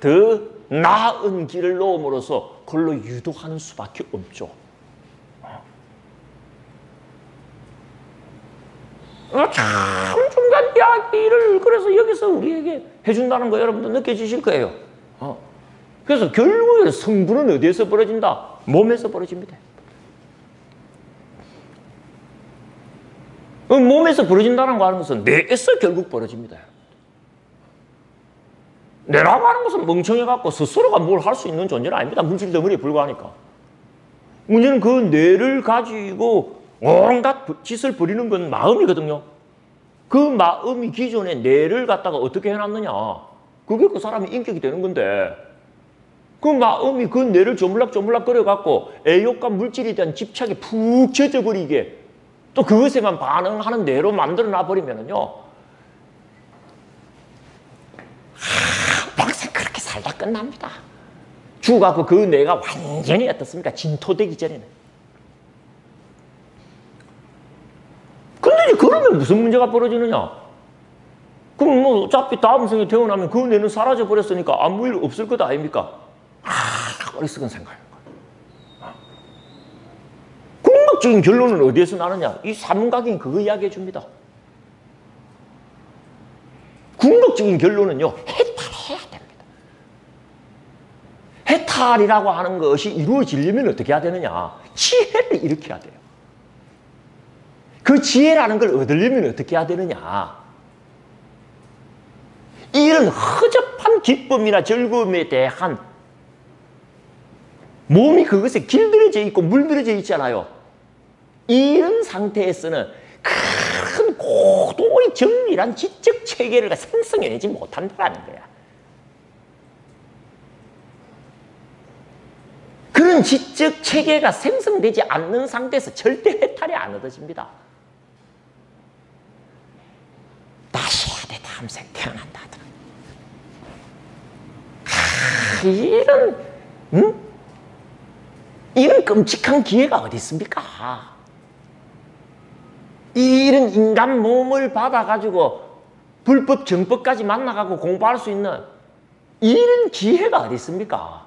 더 나은 길을 놓음으로써 그걸로 유도하는 수밖에 없죠. 참 중요한 이야기를 그래서 여기서 우리에게 해준다는 거 여러분도 느껴지실 거예요. 그래서 결국에 성분은 어디에서 벌어진다? 몸에서 벌어집니다. 몸에서 벌어진다는 거 하는 것은 뇌에서 결국 벌어집니다. 뇌라고 하는 것은 멍청해갖고 스스로가 뭘 할 수 있는 존재는 아닙니다. 물질 덩어리에 불과하니까. 문제는 그 뇌를 가지고 온갖 짓을 벌이는 건 마음이거든요. 그 마음이 기존에 뇌를 갖다가 어떻게 해놨느냐. 그게 그 사람의 인격이 되는 건데 그 마음이 그 뇌를 조물락조물락 거려갖고 애욕과 물질에 대한 집착에 푹 젖어버리게 또 그것에만 반응하는 뇌로 만들어놔 버리면은요. 평생 그렇게 살다 끝납니다. 죽어갖고 그 뇌가 완전히 어떻습니까? 진토되기 전에는. 근데 이제 그러면 무슨 문제가 벌어지느냐? 그럼 뭐 어차피 다음 생에 태어나면 그 뇌는 사라져 버렸으니까 아무 일 없을 것 아닙니까? 어리석은 생각인 거예요. 궁극적인 결론은 어디에서 나느냐? 이 사문각이 그거 이야기해 줍니다. 궁극적인 결론은요, 해탈해야 됩니다. 해탈이라고 하는 것이 이루어지려면 어떻게 해야 되느냐? 지혜를 일으켜야 돼요. 그 지혜라는 걸 얻으려면 어떻게 해야 되느냐? 이런 허접한 기쁨이나 즐거움에 대한 몸이 그것에 길들여져 있고 물들여져 있잖아요. 이런 상태에서는 큰 고도의 정밀한 지적 체계를 생성해내지 못한다는 거야. 그런 지적 체계가 생성되지 않는 상태에서 절대 해탈이 안 얻어집니다. 다시 해야 돼. 다음 생 태어난다 하더라도. 이런 끔찍한 기회가 어디 있습니까? 이런 인간 몸을 받아가지고 불법 정법까지 만나가고 공부할 수 있는 이런 기회가 어디 있습니까?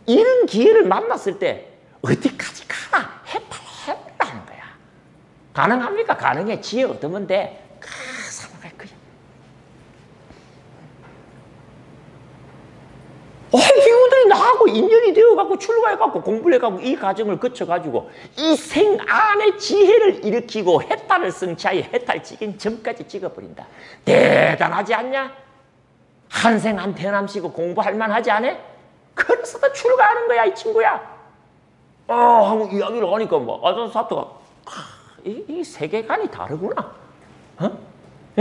이런 기회를 만났을 때 어디까지 가나 해봐라는 거야. 가능합니까? 가능해. 지혜 얻으면 돼. 사망할 거야. 이분들이 나하고 인연이 되어갖고 출가해갖고 공부를 해갖고 이 과정을 거쳐가지고 이 생 안에 지혜를 일으키고 해탈을 성취하여 해탈 찍인 점까지 찍어버린다. 대단하지 않냐? 한 생 한 태어남시고 공부할 만하지 않아? 그래서 출가하는 거야, 이 친구야. 하고 이야기를 하니까 사토가 이 세계관이 다르구나.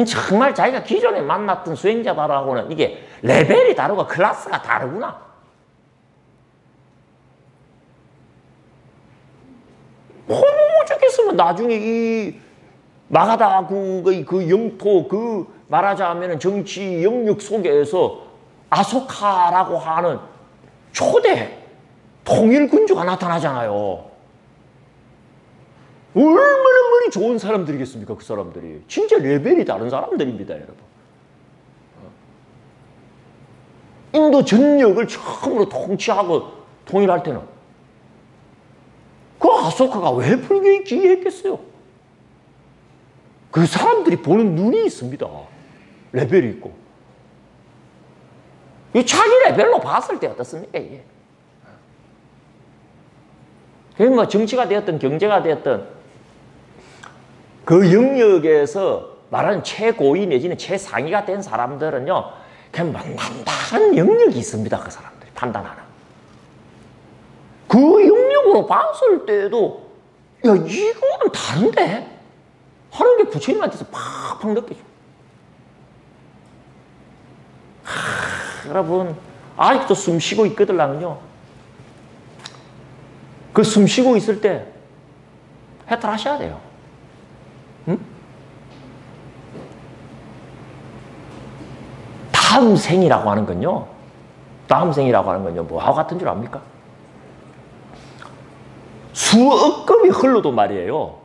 정말 자기가 기존에 만났던 수행자들하고는 이게 레벨이 다르고 클래스가 다르구나. 어쩌겠으면 나중에 이 마가다국의 그 영토 말하자면 정치 영역 속에서 아소카라고 하는 초대 통일 군주가 나타나잖아요. 얼마나 머리 좋은 사람들이겠습니까, 그 사람들이. 진짜 레벨이 다른 사람들입니다, 여러분. 인도 전역을 처음으로 통치하고 통일할 때는 그 아소카가 왜 불교에 기이했겠어요? 그 사람들이 보는 눈이 있습니다. 레벨이 있고. 이 자기 레벨로 봤을 때 어떻습니까, 이게? 그게 뭐 정치가 되었든 경제가 되었든 그 영역에서 말하는 최고위 내지는 최상위가 된 사람들은요, 그냥 만만한 영역이 있습니다, 그 사람들이 판단하는. 그 영역으로 봤을 때도, 야, 이거는 다른데? 하는 게 부처님한테서 팍팍 느껴져. 여러분, 아직도 숨 쉬고 있거들라면요, 그 숨 쉬고 있을 때 해탈하셔야 돼요. 응? 다음 생이라고 하는 건요, 뭐하고 같은 줄 압니까? 수억 급이 흘러도 말이에요,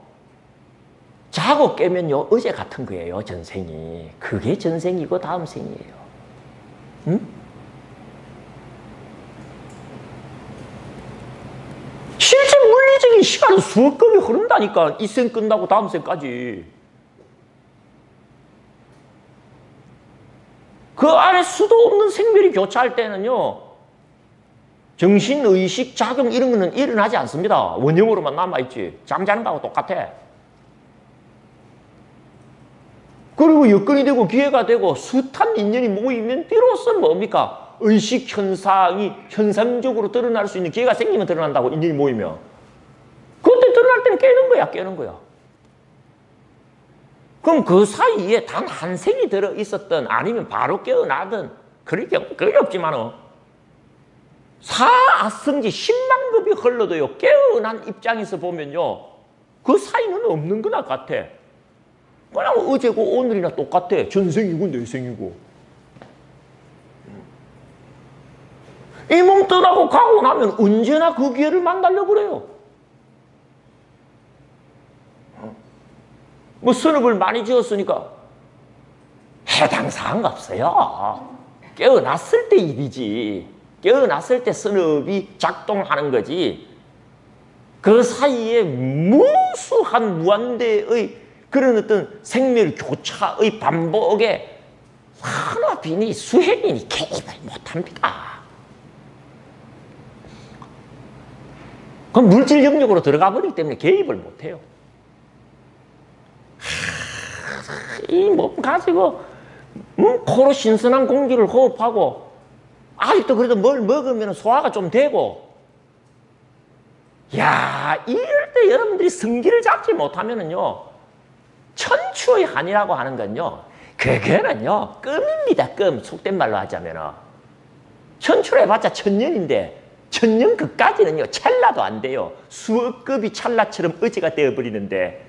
자고 깨면요, 어제 같은 거예요, 전생이. 그게 전생이고 다음 생이에요. 응? 시간은 수억 급이 흐른다니까. 이 생 끝나고 다음 생까지. 그 안에 수도 없는 생멸이 교차할 때는요, 정신, 의식, 작용 이런 거는 일어나지 않습니다. 원형으로만 남아있지. 잠자는 거하고 똑같아. 그리고 여건이 되고 기회가 되고 숱한 인연이 모이면 비로소 뭡니까? 의식 현상이 현상적으로 드러날 수 있는 기회가 생기면 드러난다고, 인연이 모이면. 그때 드러날 때는 깨는 거야, 깨는 거야. 그럼 그 사이에 단 한 생이 들어있었든 아니면 바로 깨어나든 그럴 경우 거의 없지만은 사아성지 10만 급이 흘러도요, 깨어난 입장에서 보면요, 그 사이는 없는 거나 같아. 그냥 어제고 오늘이나 똑같아. 전생이고 내생이고. 이 몸 떠나고 가고 나면 언제나 그 기회를 만나려고 그래요. 뭐 선업을 많이 지었으니까 해당 사항 없어요. 깨어났을 때 일이지. 깨어났을 때 선업이 작동하는 거지. 그 사이에 무수한 무한대의 그런 어떤 생멸 교차의 반복에 산업인이 수행인이 개입을 못합니다. 그럼 물질 영역으로 들어가 버리기 때문에 개입을 못해요. 이 몸 가지고 코로 신선한 공기를 호흡하고 아직도 그래도 뭘 먹으면 소화가 좀 되고, 야, 이럴 때 여러분들이 성기를 잡지 못하면은요, 천추의 한이라고 하는 건요, 그거는요, 끔입니다, 끔. 속된 말로 하자면은. 천추를 해봤자 천년인데, 천년 그까지는요, 찰나도 안 돼요. 수억 급이 찰나처럼 어제가 되어버리는데,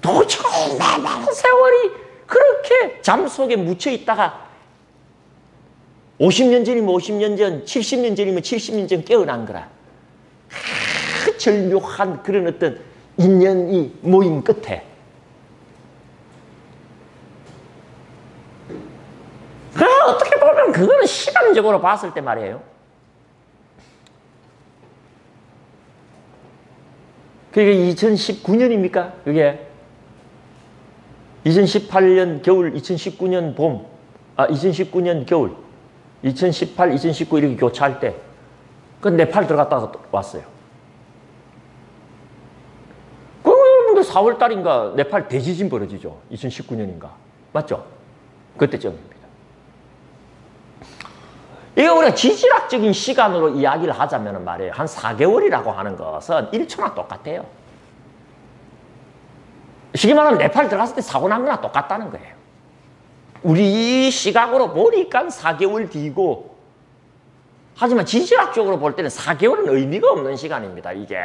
도저히 많은 세월이 그렇게 잠 속에 묻혀 있다가 50년 전이면 50년 전, 70년 전이면 70년 전 깨어난 거라. 절묘한 그런 어떤 인연이 모인 끝에 어떻게 보면 그거는 시간적으로 봤을 때 말이에요. 그게 2019년입니까? 그게 2018년 겨울, 2019년 봄, 2019년 겨울, 2018, 2019 이렇게 교차할 때, 그 네팔 들어갔다가 왔어요. 그리고 여러분들 4월 달인가 네팔 대지진 벌어지죠. 2019년인가. 맞죠? 그때쯤입니다. 이거 우리가 지질학적인 시간으로 이야기를 하자면 말이에요. 한 4개월이라고 하는 것은 1초나 똑같아요. 쉽게 말하면 네팔 들어갔을 때 사고 난 거나 똑같다는 거예요. 우리 시각으로 보니까 4개월 뒤고, 하지만 지질학적으로 볼 때는 4개월은 의미가 없는 시간입니다. 이게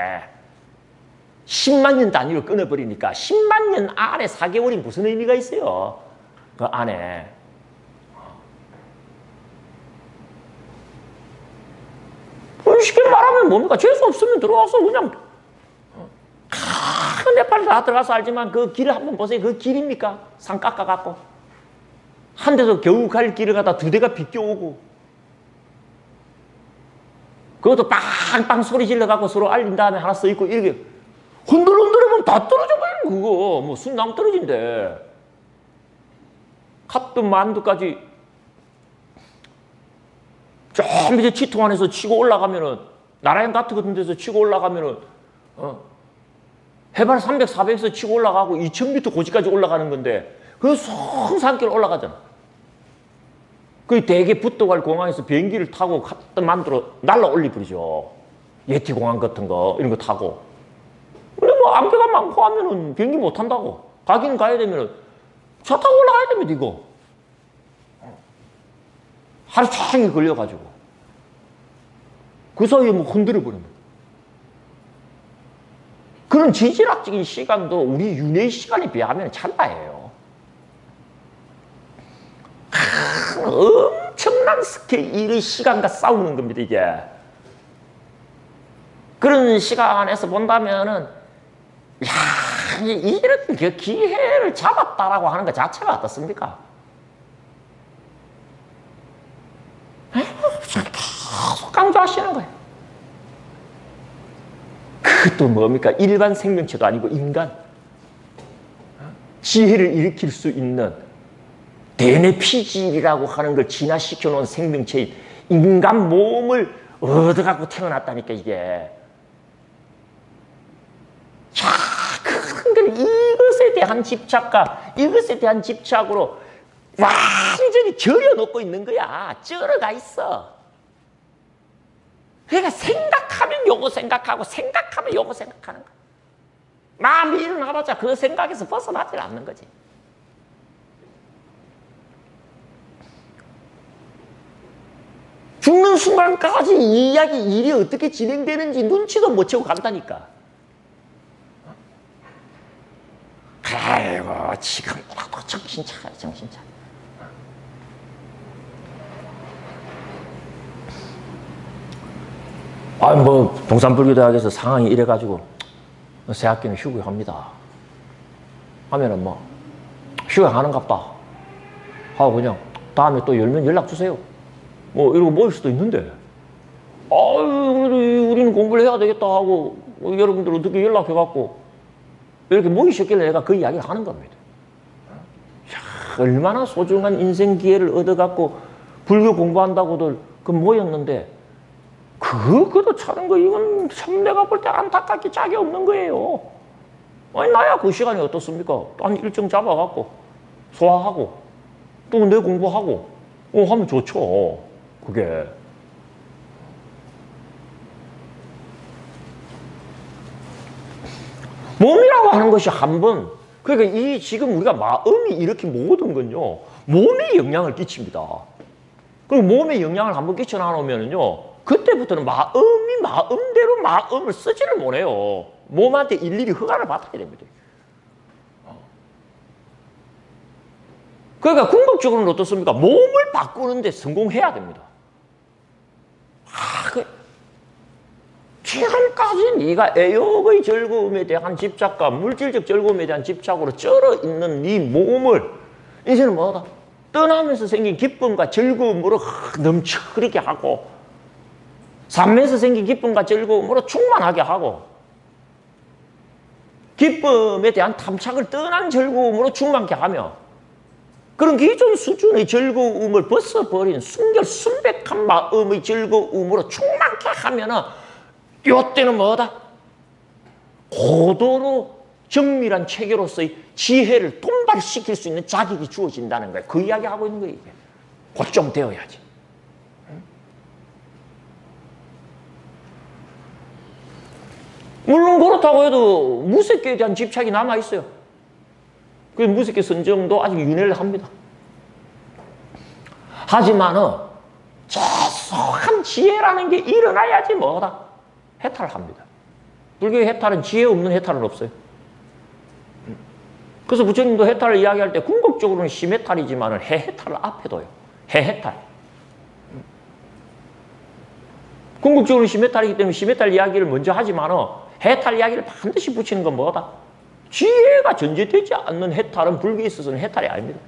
10만 년 단위로 끊어버리니까 10만 년 안에 4개월이 무슨 의미가 있어요? 그 안에. 쉽게 말하면 뭡니까? 재수 없으면 들어와서 그냥 네팔 다 들어가서 알지만 그 길을 한번 보세요. 그 길입니까? 산 깎아갖고 한 대서 겨우 갈 길을 갖다 두 대가 비껴오고, 그것도 빵빵 소리 질러갖고 서로 알린 다음에 하나 써있고, 이렇게 흔들흔들하면 다 떨어져버리는 그거. 뭐 순나무 떨어진대. 갓도 만두까지 좀 이제 치통 안에서 치고 올라가면은, 나라양 가트 같은 데서 치고 올라가면은 해발 300, 400에서 치고 올라가고 2000m 고지까지 올라가는 건데, 그 성산길 올라가잖아. 그 대게 붙어갈 공항에서 비행기를 타고 갓도 만들어 날라 올리버리죠. 예티 공항 같은 거 이런 거 타고. 근데 뭐 안개가 많고 하면은 비행기 못 탄다고. 가긴 가야 되면은 차 타고 올라가야 됩니다, 이거. 하루 종일 걸려가지고. 그 사이에 뭐 흔들어버리면. 그런 지질학적인 시간도 우리 윤회의 시간에 비하면 찰나예요. 엄청난 스케일의 시간과 싸우는 겁니다, 이게. 그런 시간에서 본다면은, 야, 이런 그 기회를 잡았다라고 하는 것 자체가 어떻습니까? 계속 강조하시는 거예요. 그것도 뭡니까? 일반 생명체도 아니고 인간. 지혜를 일으킬 수 있는 대뇌피질이라고 하는 걸 진화시켜 놓은 생명체인 인간 몸을 얻어갖고 태어났다니까, 이게. 자, 그런 이것에 대한 집착과 이것에 대한 집착으로 완전히 절여놓고 있는 거야. 쩔어가 있어. 그러니까 생각하면 요거 생각하고 생각하면 요거 생각하는 거야. 마음이 일어나봤자 그 생각에서 벗어나질 않는 거지. 죽는 순간까지 이 이야기, 일이 어떻게 진행되는지 눈치도 못 채고 간다니까. 아이고, 지금이라도 정신 차려, 정신 차려. 아, 뭐 동산불교대학에서 상황이 이래가지고 새 학기는 휴교합니다 하면은 뭐 휴교하는갑다 하고 그냥 다음에 또 열면 연락 주세요 뭐 이러고 모일 수도 있는데, 아유, 우리는 공부를 해야 되겠다 하고 여러분들 어떻게 연락해갖고 이렇게 모이셨길래 내가 그 이야기를 하는 겁니다. 야, 얼마나 소중한 인생 기회를 얻어갖고 불교 공부한다고들 그 모였는데 그것도 차는 거, 이건 참 내가 볼 때 안타깝게 짝이 없는 거예요. 아니, 나야 그 시간이 어떻습니까? 딴 일정 잡아갖고 소화하고 또 내 공부하고 하면 좋죠, 그게. 몸이라고 하는 것이 한번, 그러니까 이 지금 우리가 마음이 일으킨 모든 건요, 몸에 영향을 끼칩니다. 그리고 몸에 영향을 한번 끼쳐 나누면은요, 그때부터는 마음이 마음대로 마음을 쓰지를 못해요. 몸한테 일일이 허가를 받아야 됩니다. 그러니까 궁극적으로는 어떻습니까? 몸을 바꾸는데 성공해야 됩니다. 지금까지 네가 애욕의 즐거움에 대한 집착과 물질적 즐거움에 대한 집착으로 쩔어 있는 네 몸을 이제는 뭐다? 떠나면서 생긴 기쁨과 즐거움으로 넘쳐 흐르게 하고, 삶에서 생긴 기쁨과 즐거움으로 충만하게 하고, 기쁨에 대한 탐착을 떠난 즐거움으로 충만케 하며, 그런 기존 수준의 즐거움을 벗어버린 순결순백한 마음의 즐거움으로 충만케 하면은 이때는 뭐다? 고도로 정밀한 체계로서의 지혜를 돈발시킬 수 있는 자격이 주어진다는 거예요. 그 이야기 하고 있는 거예요, 이게. 곧 좀 되어야지. 물론 그렇다고 해도 무색계에 대한 집착이 남아있어요. 그 무색계 선정도 아직 윤회를 합니다. 하지만은 최소한 지혜라는 게 일어나야지 뭐다? 해탈을 합니다. 불교의 해탈은 지혜 없는 해탈은 없어요. 그래서 부처님도 해탈을 이야기할 때 궁극적으로는 심해탈이지만은 해해탈을 앞에 둬요. 해해탈. 궁극적으로는 심해탈이기 때문에 심해탈 이야기를 먼저 하지만은 해탈 이야기를 반드시 붙이는 건 뭐다? 지혜가 전제되지 않는 해탈은 불교에 있어서는 해탈이 아닙니다.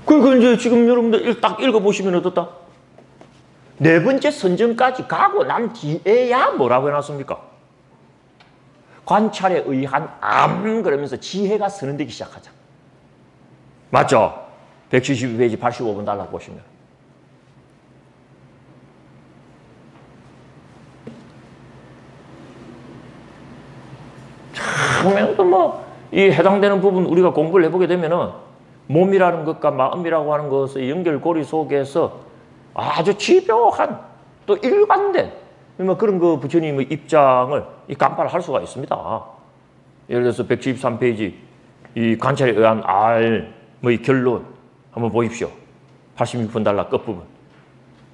그러니까 이제 지금 여러분들 딱 읽어보시면 어떻다? 네 번째 선정까지 가고 난 뒤에야 뭐라고 해놨습니까? 관찰에 의한 그러면서 지혜가 선언되기 시작하잖아. 맞죠? 172페이지 85번 달라 보시면. 참, 뭐, 이 해당되는 부분 우리가 공부를 해보게 되면은 몸이라는 것과 마음이라고 하는 것의 연결고리 속에서 아주 집요한 또 일관된 뭐 그런 그 부처님의 입장을 간파할 수가 있습니다. 예를 들어서 173페이지 이 관찰에 의한 알의 결론 한번 보십시오. 86번 달라 끝부분.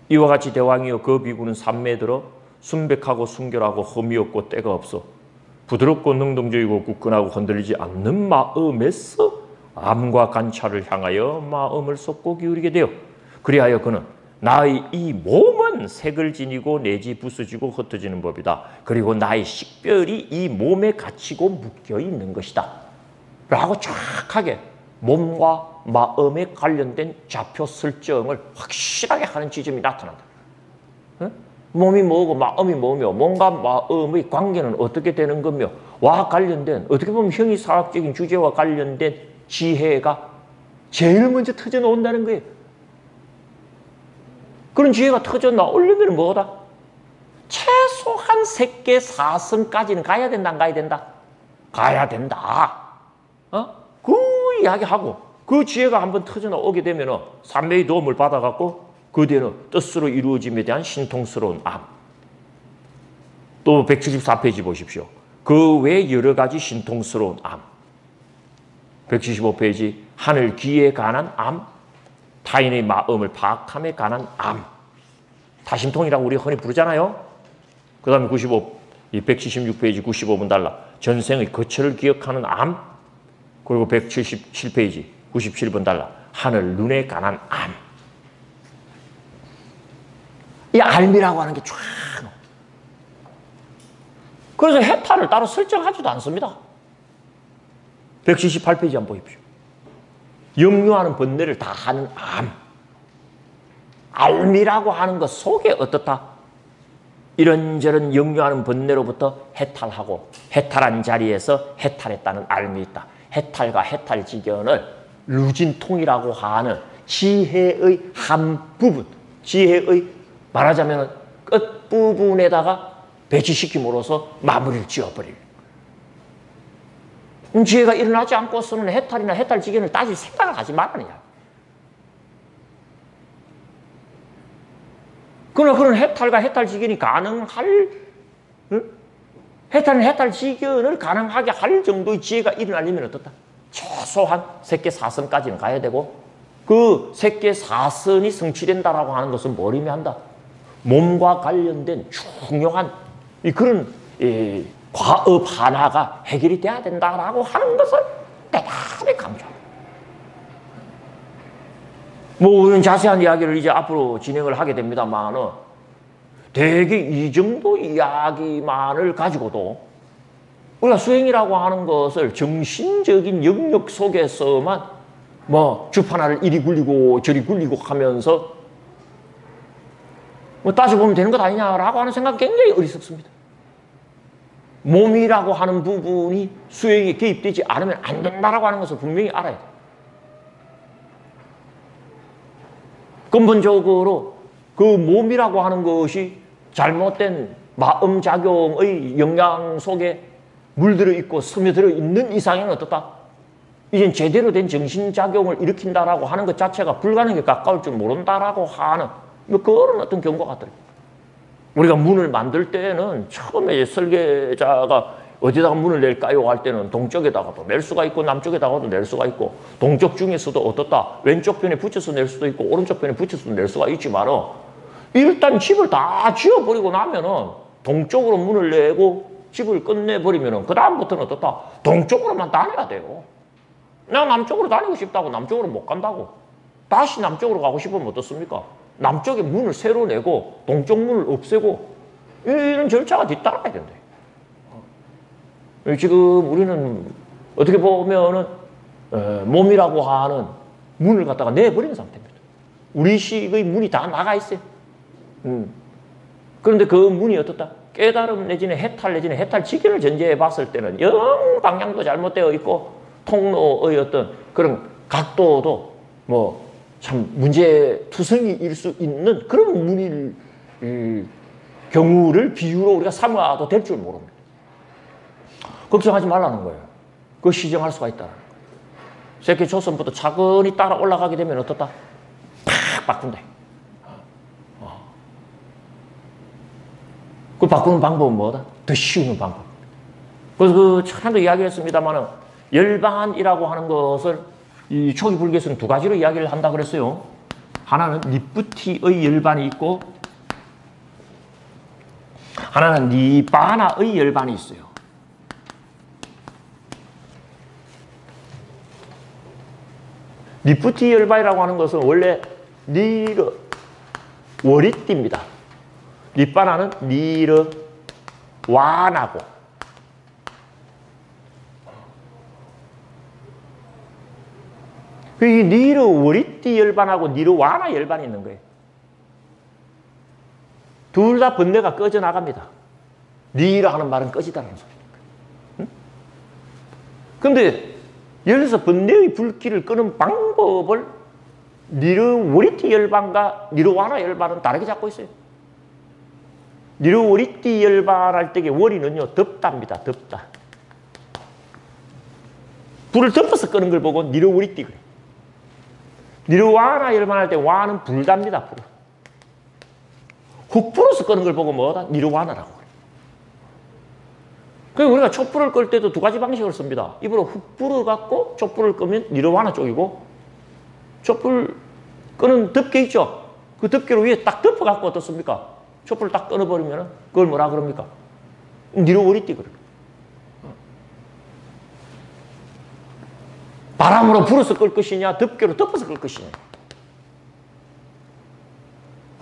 이와 같이 대왕이여 그 비구는 삼매에 들어 순백하고 순결하고 흠이 없고 때가 없어 부드럽고 능동적이고 굳건하고 흔들리지 않는 마음에서 암과 관찰을 향하여 마음을 쏟고 기울이게 되어 그리하여 그는 나의 이 몸은 색을 지니고 내지 부서지고 흩어지는 법이다. 그리고 나의 식별이 이 몸에 갇히고 묶여 있는 것이다. 라고 정확하게 몸과 마음에 관련된 좌표 설정을 확실하게 하는 지점이 나타난다. 몸이 뭐고 마음이 뭐며 몸과 마음의 관계는 어떻게 되는 거며 와 관련된 어떻게 보면 형이사학적인 주제와 관련된 지혜가 제일 먼저 터져 나온다는 거예요. 그런 지혜가 터져 나오려면 뭐다? 최소한 색계 4성까지는 가야 된다, 안 가야 된다? 가야 된다. 그 이야기하고 그 지혜가 한번 터져 나오게 되면 삼매의 도움을 받아갖고 그 뒤에는 뜻으로 이루어짐에 대한 신통스러운 암. 또 174페이지 보십시오. 그 외 여러 가지 신통스러운 암. 175페이지 하늘 귀에 관한 암, 타인의 마음을 파악함에 관한 암. 다심통이라고 우리가 흔히 부르잖아요. 그 다음에 176페이지 95분 달라. 전생의 거처를 기억하는 암. 그리고 177페이지 97분 달라. 하늘 눈에 관한 암. 이 알미라고 하는 게 쫙. 그래서 해탈을 따로 설정하지도 않습니다. 178페이지 한번 보십시오. 역류하는 번뇌를 다 하는 암. 알미라고 하는 것 속에 어떻다? 이런저런 역류하는 번뇌로부터 해탈하고 해탈한 자리에서 해탈했다는 알미 있다. 해탈과 해탈지견을 루진통이라고 하는 지혜의 한 부분, 지혜의 말하자면 끝부분에다가 배치시킴으로써 마무리를 지어버릴. 지혜가 일어나지 않고서는 해탈이나 해탈지견을 따질 생각을 하지 말라느냐. 그러나 그런 해탈과 해탈지견이 가능할, 해탈이나 해탈지견을 가능하게 할 정도의 지혜가 일어나려면 어떻다? 최소한 색계 4선까지는 가야 되고 그 색계 4선이 성취된다라고 하는 것은 뭘 의미한다? 몸과 관련된 중요한 그런 과업 하나가 해결이 돼야 된다라고 하는 것을 대단히 강조합니다. 뭐 우리는 자세한 이야기를 이제 앞으로 진행을 하게 됩니다만은 대개 이 정도 이야기만을 가지고도 우리가 수행이라고 하는 것을 정신적인 영역 속에서만 뭐 주판화를 이리 굴리고 저리 굴리고 하면서 뭐 따져보면 되는 것 아니냐라고 하는 생각 굉장히 어리석습니다. 몸이라고 하는 부분이 수행에 개입되지 않으면 안 된다라고 하는 것을 분명히 알아야 돼요. 근본적으로 그 몸이라고 하는 것이 잘못된 마음작용의 영향 속에 물들어 있고 스며들어 있는 이상에는 어떻다? 이젠 제대로 된 정신작용을 일으킨다라고 하는 것 자체가 불가능에 가까울 줄 모른다라고 하는 뭐 그런 어떤 경고가 들어요. 우리가 문을 만들 때는 처음에 설계자가 어디다가 문을 낼까요? 할 때는 동쪽에다가도 낼 수가 있고 남쪽에다가도 낼 수가 있고 동쪽 중에서도 어떻다? 왼쪽 편에 붙여서 낼 수도 있고 오른쪽 편에 붙여서 낼 수가 있지만 일단 집을 다 지어버리고 나면은 동쪽으로 문을 내고 집을 끝내버리면은 그 다음부터는 어떻다? 동쪽으로만 다녀야 돼요. 내가 남쪽으로 다니고 싶다고 남쪽으로 못 간다고. 다시 남쪽으로 가고 싶으면 어떻습니까? 남쪽에 문을 새로 내고 동쪽 문을 없애고 이런 절차가 뒤따라야 된대. 지금 우리는 어떻게 보면은 몸이라고 하는 문을 갖다가 내버린 상태입니다. 우리식의 문이 다 나가 있어요. 그런데 그 문이 어떻다? 깨달음 내지는 해탈 내지는 해탈지견을 전제해 봤을 때는 영 방향도 잘못되어 있고 통로의 어떤 그런 각도도 뭐 참 문제투성이일 수 있는 그런 문일 경우를 비유로 우리가 삼아도 될 줄 모릅니다. 걱정하지 말라는 거예요. 그거 시정할 수가 있다는 거예요. 새끼 조선부터 차근히 따라 올라가게 되면 어떻다? 팍 바꾼다. 그 바꾸는 방법은 뭐다? 더 쉬운 방법. 그래서 그 처음에도 이야기했습니다만은 열반이라고 하는 것을 이 초기 불교에서는 두 가지로 이야기를 한다 그랬어요. 하나는 니뿌티의 열반이 있고 하나는 니바나의 열반이 있어요. 니뿌티 열반이라고 하는 것은 원래 니르 워리띠입니다. 니바나는 니르 와나고 이 니르 워리띠 열반하고 니르 와나 열반이 있는 거예요. 둘 다 번뇌가 꺼져나갑니다. 니라 하는 말은 꺼지다라는 소리니까. 응? 근데 예를 들어서 번뇌의 불길을 끄는 방법을 니르워리티 열반과 니르와나 열반은 다르게 잡고 있어요. 니르워리티 열반할 때의 워리는요, 덥답니다. 덥다. 불을 덮어서 끄는 걸 보고 니르워리티 그래. 니르와나 열반할 때 와는 불답니다. 불을. 훅 불어서 끄는 걸 보고 뭐다? 니르와나라고 그래. 그래서 우리가 촛불을 끌 때도 두 가지 방식을 씁니다. 입으로 훅 불어갖고 촛불을 끄면 니르와나 쪽이고, 촛불 끄는 덮개 있죠? 그 덮개로 위에 딱 덮어갖고 어떻습니까? 촛불을 딱 끊어버리면 그걸 뭐라 그럽니까? 니르워리티 그래. 바람으로 불어서 끌 것이냐, 덮개로 덮어서 끌 것이냐.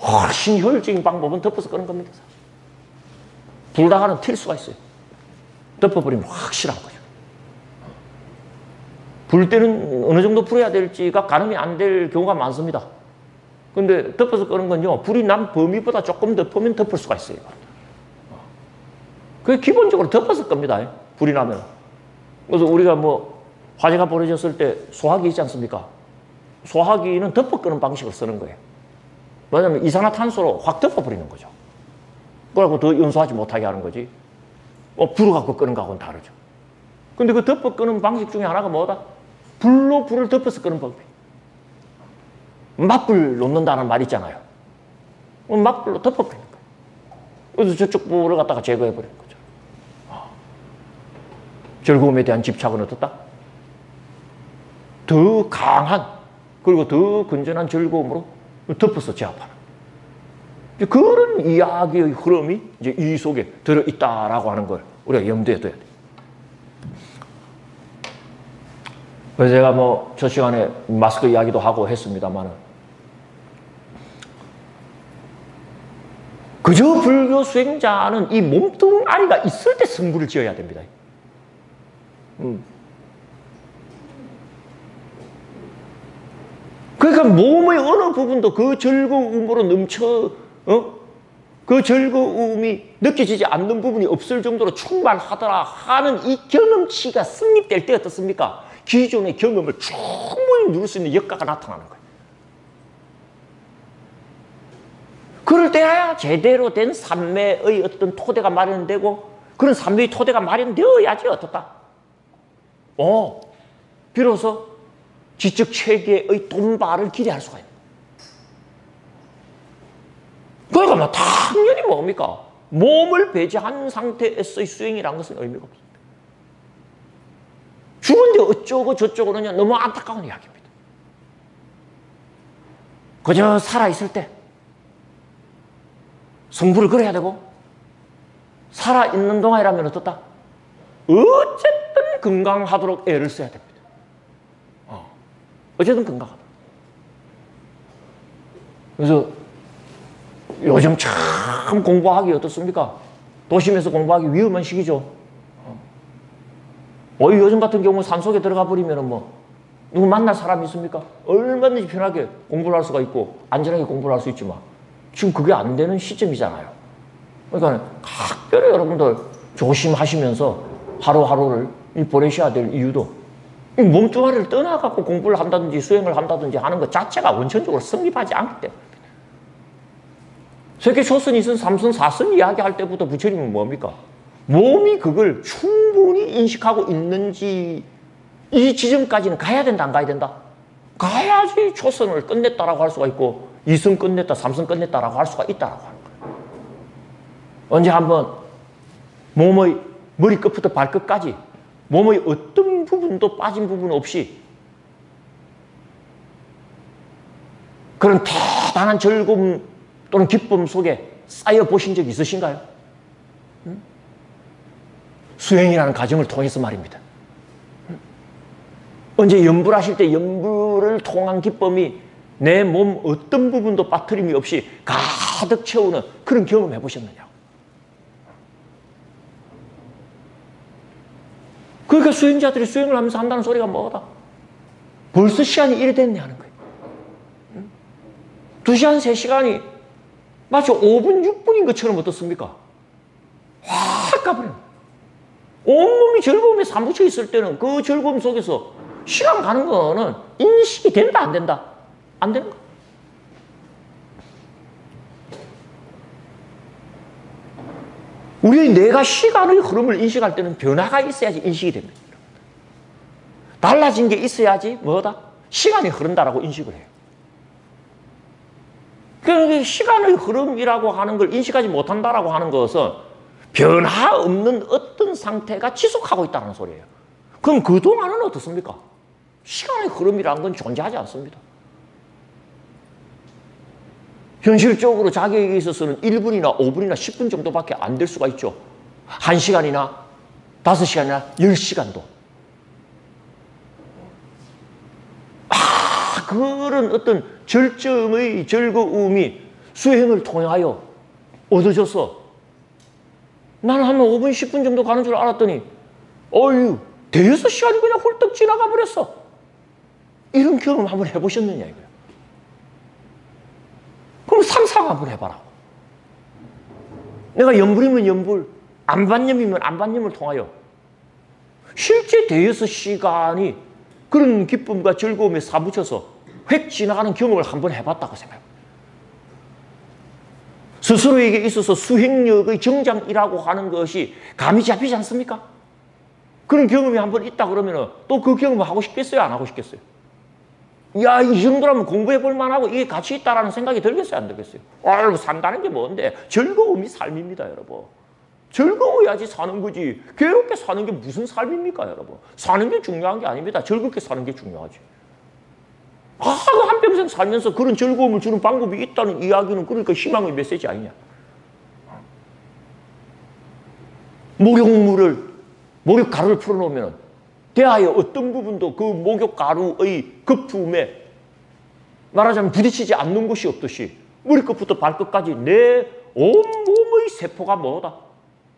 훨씬 효율적인 방법은 덮어서 끄는 겁니다. 불다가는 튈 수가 있어요. 덮어버리면 확실한 거죠. 불 때는 어느 정도 불어야 될지가 가늠이 안 될 경우가 많습니다. 근데 덮어서 끄는 건요, 불이 난 범위보다 조금 덮으면 덮을 수가 있어요. 그게 기본적으로 덮어서 끕니다. 불이 나면. 그래서 우리가 뭐 화재가 벌어졌을 때 소화기 있지 않습니까? 소화기는 덮어 끄는 방식을 쓰는 거예요. 왜냐하면 이산화탄소로 확 덮어버리는 거죠. 그러고 더 연소하지 못하게 하는 거지. 불을 갖고 끄는 거하고는 다르죠. 근데 그 덮어 끄는 방식 중에 하나가 뭐다? 불로 불을 덮어서 끄는 방법. 맞불 놓는다는 말 있잖아요. 맞불로 덮어버리는 거예요. 그래서 저쪽 불을 갖다가 제거해버리는 거죠. 즐거움에 대한 집착은 어떻다? 더 강한, 그리고 더 건전한 즐거움으로 덮어서 제압하는. 그런 이야기의 흐름이 이제 이 속에 들어있다라고 하는 걸 우리가 염두에 둬야 돼. 그래서 제가 뭐 저 시간에 마스크 이야기도 하고 했습니다만은, 그저 불교 수행자는 이 몸뚱아리가 있을 때 성불을 지어야 됩니다. 그러니까 몸의 어느 부분도 그 즐거움으로 넘쳐, 그 즐거움이 느껴지지 않는 부분이 없을 정도로 충만하더라 하는 이 경험치가 성립될 때 어떻습니까? 기존의 경험을 충분히 누릴 수 있는 역가가 나타나는 거예요. 그럴 때야 제대로 된 삼매의 어떤 토대가 마련되고, 그런 삼매의 토대가 마련되어야지 어떻다? 비로소 지적 체계의 돈발을 기대할 수가 있는 거예요. 그러니까 뭐 당연히 뭡니까? 몸을 배제한 상태에서의 수행이라는 것은 의미가 없습니다. 죽은데 어쩌고 저쩌고는요, 너무 안타까운 이야기입니다. 그저 살아있을 때 성불을 걸어야 되고, 살아있는 동안이라면 어떻다? 어쨌든 건강하도록 애를 써야 됩니다. 어쨌든 건강하다. 그래서 요즘 참 공부하기 어떻습니까? 도심에서 공부하기 위험한 시기죠. 요즘 같은 경우 산속에 들어가 버리면 뭐 누구 만날 사람이 있습니까? 얼마든지 편하게 공부를 할 수가 있고 안전하게 공부를 할 수 있지만 지금 그게 안 되는 시점이잖아요. 그러니까 각별히 여러분들 조심하시면서 하루하루를 보내셔야 될 이유도, 이 몸뚱아리를 떠나갖고 공부를 한다든지 수행을 한다든지 하는 것 자체가 원천적으로 성립하지 않기 때문입니다. 세계 초선, 이선, 삼선, 사선 이야기할 때부터 부처님은 뭡니까? 몸이 그걸 충분히 인식하고 있는지 이 지점까지는 가야 된다, 안 가야 된다? 가야지 초선을 끝냈다라고 할 수가 있고, 이선 끝냈다, 삼선 끝냈다라고 할 수가 있다라고 하는 거예요. 언제 한번 몸의 머리끝부터 발끝까지 몸의 어떤 부분도 빠진 부분 없이 그런 대단한 즐거움 또는 기쁨 속에 쌓여 보신 적이 있으신가요? 수행이라는 과정을 통해서 말입니다. 언제 염불하실 때 염불을 통한 기쁨이 내 몸 어떤 부분도 빠트림이 없이 가득 채우는 그런 경험 해보셨느냐고. 그러니까 수행자들이 수행을 하면서 한다는 소리가 뭐다? 벌써 시간이 이래 됐네 하는 거예요. 2시간, 3시간이 마치 5분, 6분인 것처럼 어떻습니까? 확 가버려요. 온몸이 즐거움에 사무쳐 있을 때는 그 즐거움 속에서 시간 가는 거는 인식이 된다, 안 된다? 안 되는 거야. 우리 내가 시간의 흐름을 인식할 때는 변화가 있어야지 인식이 됩니다. 달라진 게 있어야지 뭐다? 시간이 흐른다라고 인식을 해요. 그러니까 시간의 흐름이라고 하는 걸 인식하지 못한다라고 하는 것은 변화 없는 어떤 상태가 지속하고 있다는 소리예요. 그럼 그동안은 어떻습니까? 시간의 흐름이라는 건 존재하지 않습니다. 현실적으로 자기에게 있어서는 1분이나 5분이나 10분 정도밖에 안 될 수가 있죠. 1시간이나 5시간이나 10시간도. 그런 어떤 절정의 즐거움이 수행을 통하여 얻어져서 나는 한 5분, 10분 정도 가는 줄 알았더니 어휴, 대여섯 시간이 그냥 훌떡 지나가 버렸어. 이런 경험 한번 해보셨느냐 이거예요. 그럼 상상 한번 해봐라. 내가 연불이면 연불, 안반념이면 안반념을 통하여 실제 대여섯 시간이 그런 기쁨과 즐거움에 사무쳐서 획 지나가는 경험을 한번 해봤다고 생각해요. 스스로에게 있어서 수행력의 정장이라고 하는 것이 감이 잡히지 않습니까? 그런 경험이 한번 있다 그러면 또 그 경험을 하고 싶겠어요? 안 하고 싶겠어요? 야, 이 정도라면 공부해볼 만하고 이게 가치 있다라는 생각이 들겠어요? 안 들겠어요? 아유, 산다는 게 뭔데? 즐거움이 삶입니다, 여러분. 즐거워야지 사는 거지. 괴롭게 사는 게 무슨 삶입니까, 여러분? 사는 게 중요한 게 아닙니다. 즐겁게 사는 게 중요하지. 한평생 살면서 그런 즐거움을 주는 방법이 있다는 이야기는 그러니까 희망의 메시지 아니냐. 목욕가루를 풀어놓으면 대하여 어떤 부분도 그 목욕가루의 거품에 말하자면 부딪히지 않는 것이 없듯이 머리끝부터 발끝까지 내 온몸의 세포가 뭐다?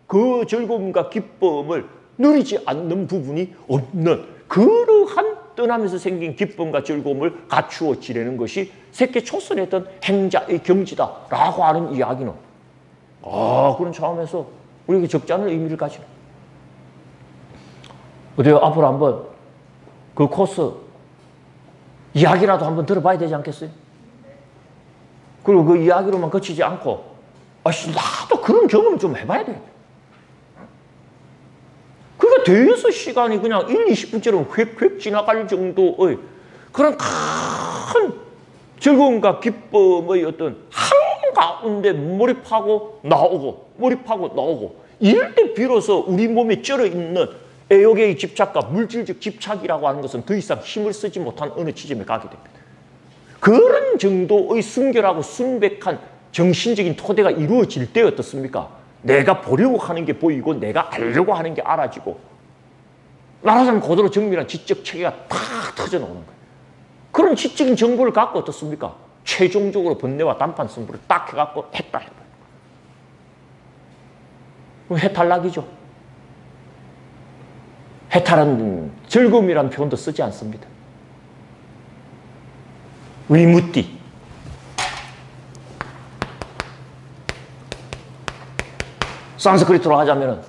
그 즐거움과 기쁨을 누리지 않는 부분이 없는 그러한 떠나면서 생긴 기쁨과 즐거움을 갖추어 지내는 것이 세계 초선의 어떤 행자의 경지다라고 하는 이야기는 그런 차원에서 우리에게 적지 않은 의미를 가지는 어때요? 앞으로 한번 그 코스 이야기라도 한번 들어봐야 되지 않겠어요? 그리고 그 이야기로만 그치지 않고 나도 그런 경험을 좀 해봐야 돼. 그러니까 대여섯 시간이 그냥 1, 20분처럼 휙휙 지나갈 정도의 그런 큰 즐거움과 기쁨의 어떤 한가운데 몰입하고 나오고 이럴 때 비로소 우리 몸에 쩔어있는 애욕의 집착과 물질적 집착이라고 하는 것은 더 이상 힘을 쓰지 못한 어느 지점에 가게 됩니다. 그런 정도의 순결하고 순백한 정신적인 토대가 이루어질 때 어떻습니까? 내가 보려고 하는 게 보이고 내가 알려고 하는 게 알아지고 말하자면 그대로 정밀한 지적 체계가 탁 터져나오는 거예요. 그런 지적인 정보를 갖고 어떻습니까? 최종적으로 번뇌와 단판 승부를 딱 해갖고 해탈해버려요. 해탈락이죠. 해탈은 즐거움이라는 표현도 쓰지 않습니다. 위무띠. 산스크리트로 하자면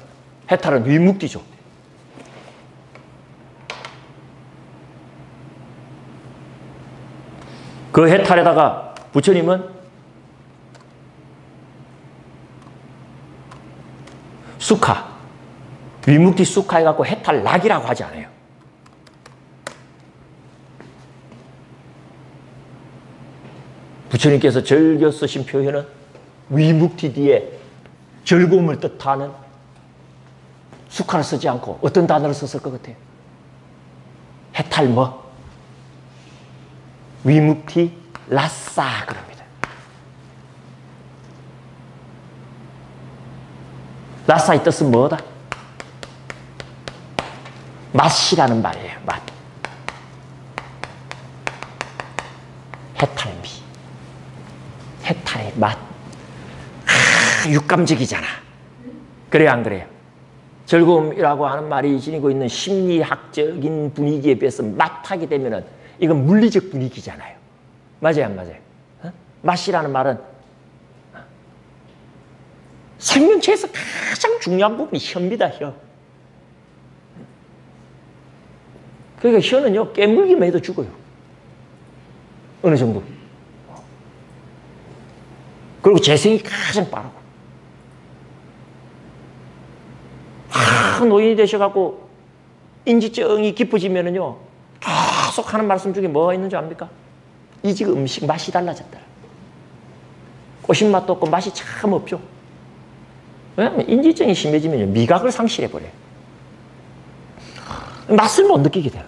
해탈은 위묵디죠. 그 해탈에다가 부처님은 수카, 위묵디 수카 해갖고 해탈락이라고 하지 않아요. 부처님께서 즐겨 쓰신 표현은 위묵디 뒤에 즐거움을 뜻하는 수카를 쓰지 않고 어떤 단어를 썼을 것 같아요? 해탈뭐? 위묵티 라싸 그럽니다. 라싸의 뜻은 뭐다? 맛이라는 말이에요. 맛. 해탈미. 해탈의 맛. 육감적이잖아. 그래요, 안 그래요? 즐거움이라고 하는 말이 지니고 있는 심리학적인 분위기에 비해서 맛하게 되면은 이건 물리적 분위기잖아요. 맞아요, 안 맞아요? 맛이라는 말은 생명체에서 가장 중요한 부분이 혀입니다, 혀. 그러니까 혀는요, 깨물기만 해도 죽어요. 어느 정도. 그리고 재생이 가장 빠르고. 노인이 되셔갖고 인지증이 깊어지면은요, 계속 하는 말씀 중에 뭐가 있는 줄 압니까? 이 집 음식 맛이 달라졌다. 꼬신 맛도 없고 맛이 참 없죠. 왜냐하면 인지증이 심해지면 미각을 상실해버려요. 맛을 못 느끼게 돼요.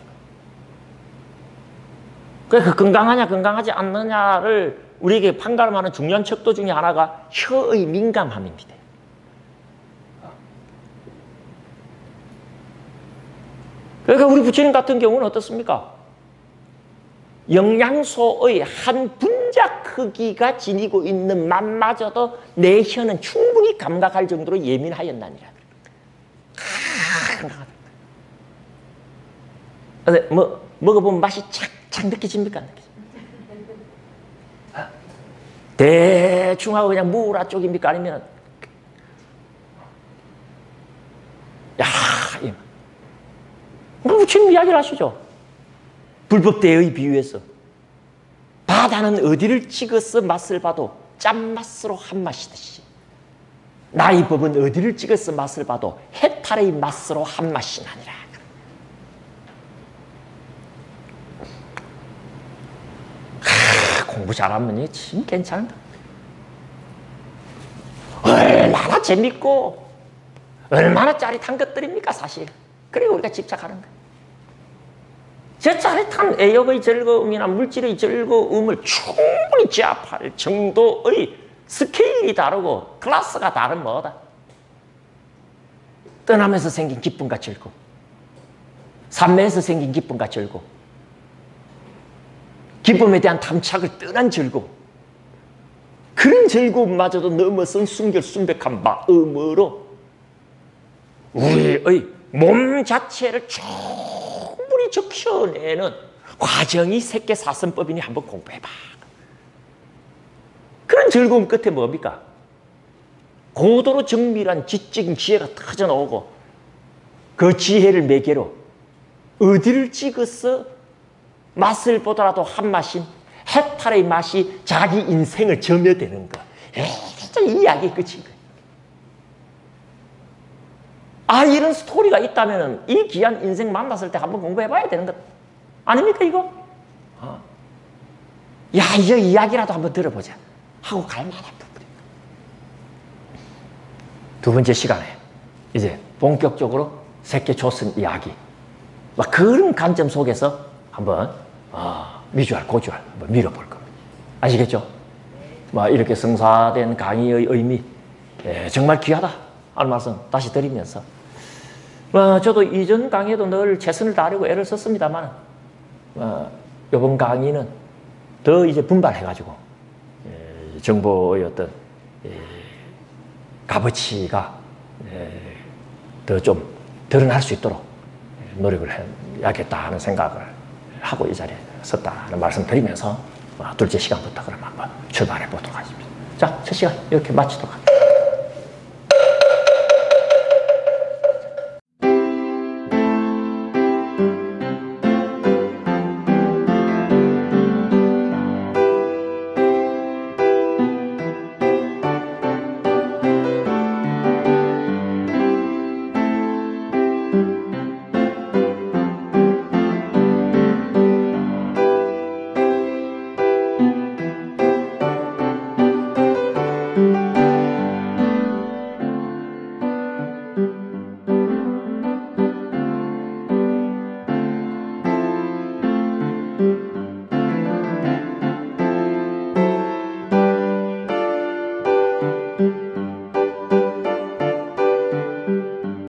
그러니까 건강하냐 건강하지 않느냐를 우리에게 판가름하는 중요한 척도 중에 하나가 혀의 민감함입니다. 그러니까 우리 부처님 같은 경우는 어떻습니까? 영양소의 한 분자 크기가 지니고 있는 맛마저도 내 혀는 충분히 감각할 정도로 예민하였나니라. 먹어보면 맛이 착착 느껴집니까? 안 느껴집니까? 대충 하고 그냥 무라 쪽입니까? 아니면 야, 부처님 이야기를 하시죠. 불법대의 비유에서 바다는 어디를 찍어서 맛을 봐도 짠맛으로 한 맛이듯이 나의 법은 어디를 찍어서 맛을 봐도 해탈의 맛으로 한 맛이 나니라. 공부 잘하면 참 괜찮다. 얼마나 재밌고 얼마나 짜릿한 것들입니까 사실. 그리고 우리가 집착하는 거예요. 저 짜릿한 애역의 즐거움이나 물질의 즐거움을 충분히 제압할 정도의 스케일이 다르고 클래스가 다른 뭐다. 떠나면서 생긴 기쁨과 즐거움, 산매에서 생긴 기쁨과 즐거움, 기쁨에 대한 탐착을 떠난 즐거움, 그런 즐거움마저도 넘어선 순결순백한 마음으로 우리의 몸 자체를 충분히 적셔내는 과정이 색계사선법이니 한번 공부해봐. 그런 즐거움 끝에 뭡니까? 고도로 정밀한 지적인 지혜가 터져나오고 그 지혜를 매개로 어디를 찍어서 맛을 보더라도 한 맛인 해탈의 맛이 자기 인생을 점여대는 거. 진짜 이 이야기의 끝인 거예요. 아, 이런 스토리가 있다면 이 귀한 인생 만났을 때 한번 공부해봐야 되는 것 아닙니까 이거? 야, 이 이야기라도 한번 들어보자 하고 갈 만한 부분입니다. 두 번째 시간에 이제 본격적으로 색계조선 이야기 막 그런 관점 속에서 한번 미주알 고주알 한번 밀어볼 겁니다. 아시겠죠? 뭐 이렇게 성사된 강의의 의미 정말 귀하다 하는 말씀 다시 드리면서 저도 이전 강의에도 늘 최선을 다하려고 애를 썼습니다만 이번 강의는 더 이제 분발해가지고 정보의 어떤 값어치가 더 좀 드러날 수 있도록 노력을 해야겠다 하는 생각을 하고 이 자리에 섰다는 말씀 드리면서 둘째 시간부터 그럼 한번 출발해 보도록 하겠습니다. 자, 첫 시간 이렇게 마치도록 하겠습니다.